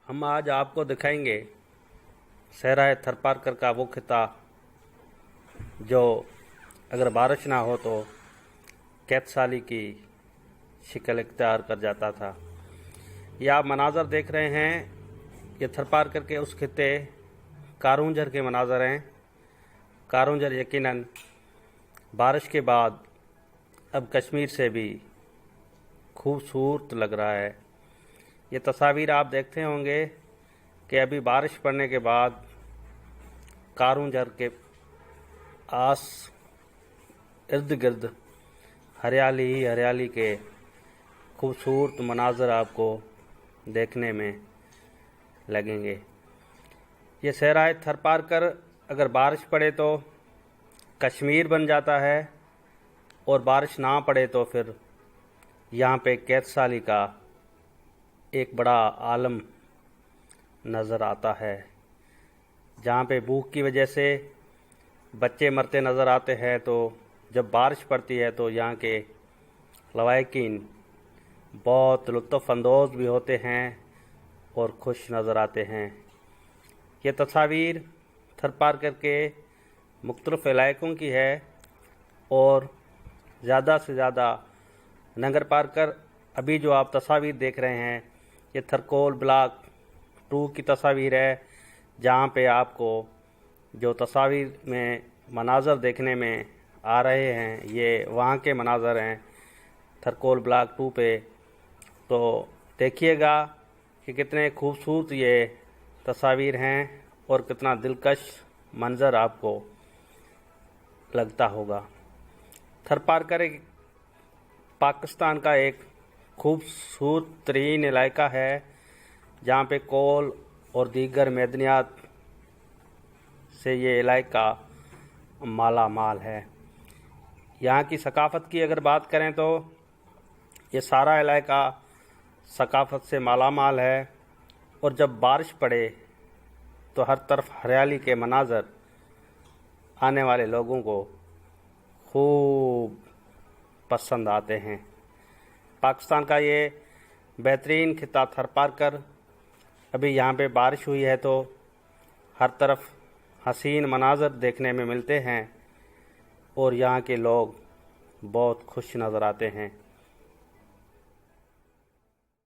हम आज आपको दिखाएंगे सहराए थरपारकर का वो खिता जो अगर बारिश ना हो तो कैतसाली की शक्ल इख्तियार कर जाता था। ये आप मनाज़र देख रहे हैं, ये थरपारकर के उस खिते कारूंझर के मनाज़र हैं। कारूंझर यकीनन बारिश के बाद अब कश्मीर से भी खूबसूरत लग रहा है। ये तस्वीर आप देखते होंगे कि अभी बारिश पड़ने के बाद कारूंझर के आस इर्द गिर्द हरियाली ही हरियाली के खूबसूरत मनाज़र आपको देखने में लगेंगे। ये सहराए थरपारकर अगर बारिश पड़े तो कश्मीर बन जाता है और बारिश ना पड़े तो फिर यहाँ पे कैतसाली का एक बड़ा आलम नज़र आता है, जहाँ पे भूख की वजह से बच्चे मरते नज़र आते हैं। तो जब बारिश पड़ती है तो यहाँ के लवाकिन बहुत लुत्फ़ अंदोज़ भी होते हैं और खुश नज़र आते हैं। ये तस्वीर थरपारकर के मुख्तलिफ़ इलाकों की है और ज़्यादा से ज़्यादा नंगर पारकर अभी जो आप तस्वीर देख रहे हैं ये थरकोल ब्लॉक 2 की तस्वीर है, जहाँ पे आपको जो तस्वीर में मनाज़र देखने में आ रहे हैं ये वहाँ के मनाज़र हैं थरकोल ब्लॉक 2 पे। तो देखिएगा कि कितने खूबसूरत ये तस्वीर हैं और कितना दिलकश मंज़र आपको लगता होगा। थरपारकर एक पाकिस्तान का एक खूबसूरत तरीन इलाका है, जहाँ पे कोल और दीगर मैदनियात से ये इलाका माला माल है। यहाँ की सकाफ़त की अगर बात करें तो ये सारा इलाका सकाफ़त से माला माल है और जब बारिश पड़े तो हर तरफ हरियाली के मनाज़र आने वाले लोगों को खूब पसंद आते हैं। पाकिस्तान का ये बेहतरीन खिता थरपारकर, अभी यहाँ पे बारिश हुई है तो हर तरफ हसीन मनाज़र देखने में मिलते हैं और यहाँ के लोग बहुत खुश नज़र आते हैं।